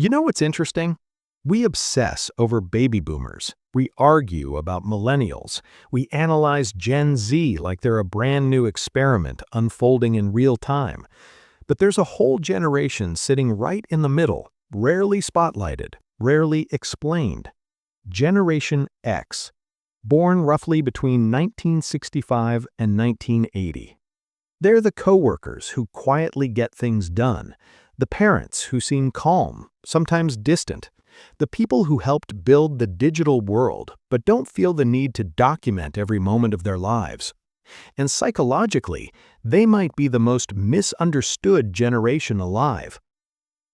You know what's interesting? We obsess over baby boomers. We argue about millennials. We analyze Gen Z like they're a brand new experiment unfolding in real time. But there's a whole generation sitting right in the middle, rarely spotlighted, rarely explained. Generation X, born roughly between 1965 and 1980. They're the coworkers who quietly get things done, the parents who seem calm, sometimes distant, the people who helped build the digital world but don't feel the need to document every moment of their lives. And psychologically, they might be the most misunderstood generation alive.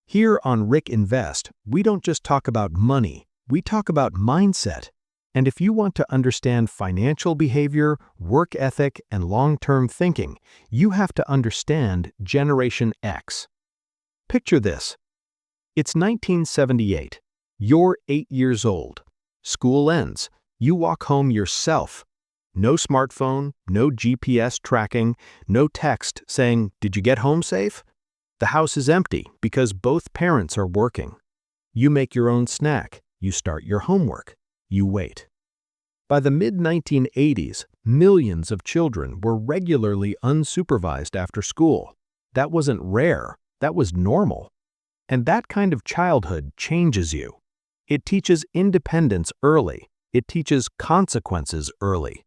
Here on Rick Invest, we don't just talk about money, we talk about mindset. And if you want to understand financial behavior, work ethic, and long-term thinking, you have to understand Generation X. Picture this. It's 1978. You're 8 years old. School ends. You walk home yourself. No smartphone, no GPS tracking, no text saying, "Did you get home safe?" The house is empty because both parents are working. You make your own snack. You start your homework. You wait. By the mid-1980s, millions of children were regularly unsupervised after school. That wasn't rare. That was normal. And that kind of childhood changes you. It teaches independence early. It teaches consequences early.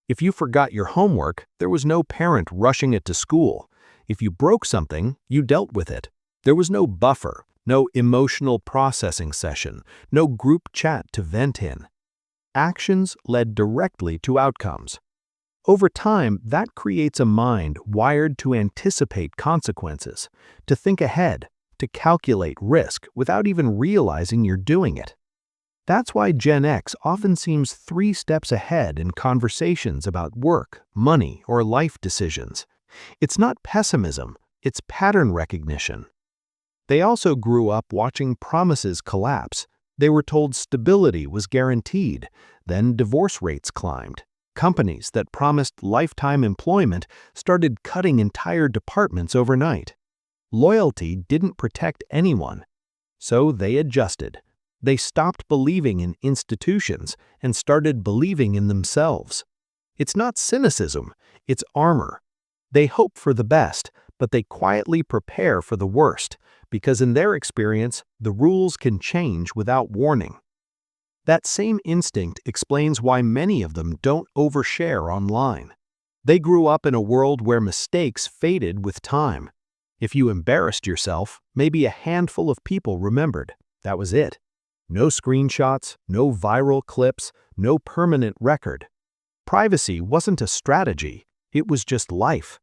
If you forgot your homework, there was no parent rushing it to school. If you broke something, you dealt with it. There was no buffer, no emotional processing session, no group chat to vent in. Actions led directly to outcomes. Over time, that creates a mind wired to anticipate consequences, to think ahead, to calculate risk without even realizing you're doing it. That's why Gen X often seems 3 steps ahead in conversations about work, money, or life decisions. It's not pessimism, it's pattern recognition. They also grew up watching promises collapse. They were told stability was guaranteed, then divorce rates climbed. Companies that promised lifetime employment started cutting entire departments overnight. Loyalty didn't protect anyone, so they adjusted. They stopped believing in institutions and started believing in themselves. It's not cynicism, it's armor. They hope for the best, but they quietly prepare for the worst, because in their experience, the rules can change without warning. That same instinct explains why many of them don't overshare online. They grew up in a world where mistakes faded with time. If you embarrassed yourself, maybe a handful of people remembered. That was it. No screenshots, no viral clips, no permanent record. Privacy wasn't a strategy, it was just life.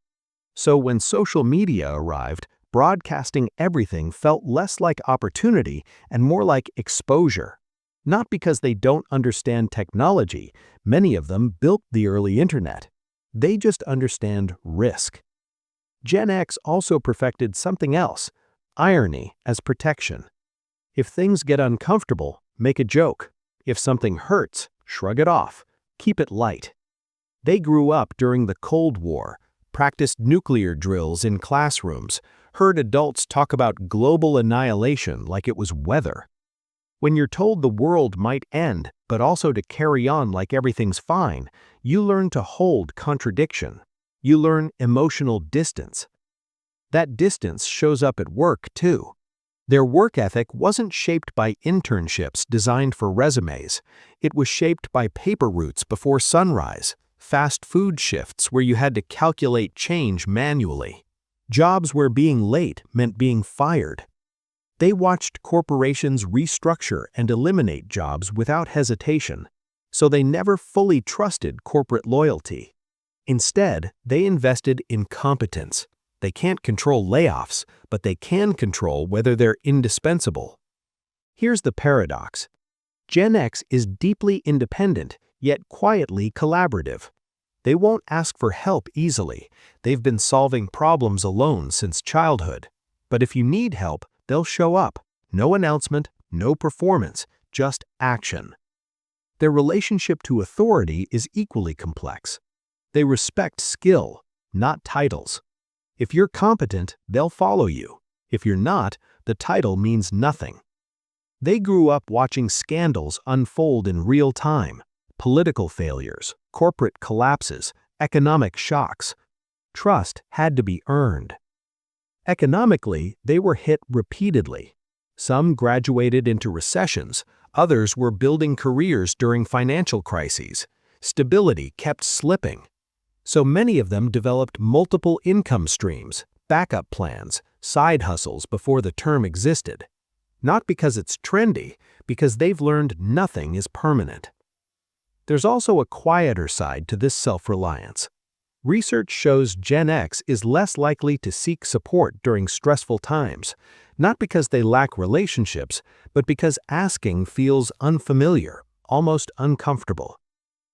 So when social media arrived, broadcasting everything felt less like opportunity and more like exposure. Not because they don't understand technology, many of them built the early internet. They just understand risk. Gen X also perfected something else, irony as protection. If things get uncomfortable, make a joke. If something hurts, shrug it off. Keep it light. They grew up during the Cold War, practiced nuclear drills in classrooms, heard adults talk about global annihilation like it was weather. When you're told the world might end, but also to carry on like everything's fine, you learn to hold contradiction. You learn emotional distance. That distance shows up at work, too. Their work ethic wasn't shaped by internships designed for resumes. It was shaped by paper routes before sunrise, fast food shifts where you had to calculate change manually, jobs where being late meant being fired. They watched corporations restructure and eliminate jobs without hesitation, so they never fully trusted corporate loyalty. Instead, they invested in competence. They can't control layoffs, but they can control whether they're indispensable. Here's the paradox. Gen X is deeply independent, yet quietly collaborative. They won't ask for help easily. They've been solving problems alone since childhood. But if you need help, they'll show up. No announcement, no performance, just action. Their relationship to authority is equally complex. They respect skill, not titles. If you're competent, they'll follow you. If you're not, the title means nothing. They grew up watching scandals unfold in real time: political failures, corporate collapses, economic shocks. Trust had to be earned. Economically, they were hit repeatedly. Some graduated into recessions, others were building careers during financial crises. Stability kept slipping. So many of them developed multiple income streams, backup plans, side hustles before the term existed. Not because it's trendy, because they've learned nothing is permanent. There's also a quieter side to this self-reliance. Research shows Gen X is less likely to seek support during stressful times, not because they lack relationships, but because asking feels unfamiliar, almost uncomfortable.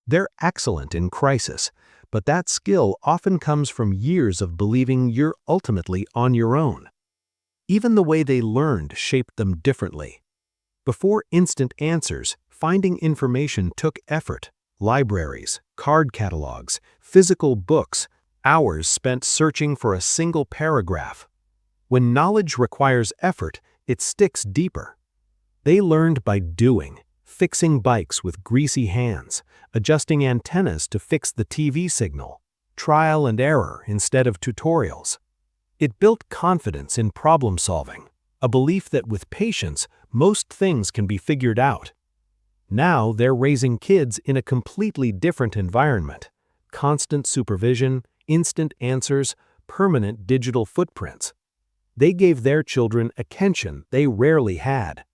They're excellent in crisis, but that skill often comes from years of believing you're ultimately on your own. Even the way they learned shaped them differently. Before instant answers, finding information took effort. Libraries, card catalogs, physical books, hours spent searching for a single paragraph. When knowledge requires effort, it sticks deeper. They learned by doing, fixing bikes with greasy hands, adjusting antennas to fix the TV signal, trial and error instead of tutorials. It built confidence in problem solving, a belief that with patience, most things can be figured out. Now they're raising kids in a completely different environment: constant supervision, instant answers, permanent digital footprints. They gave their children attention they rarely had.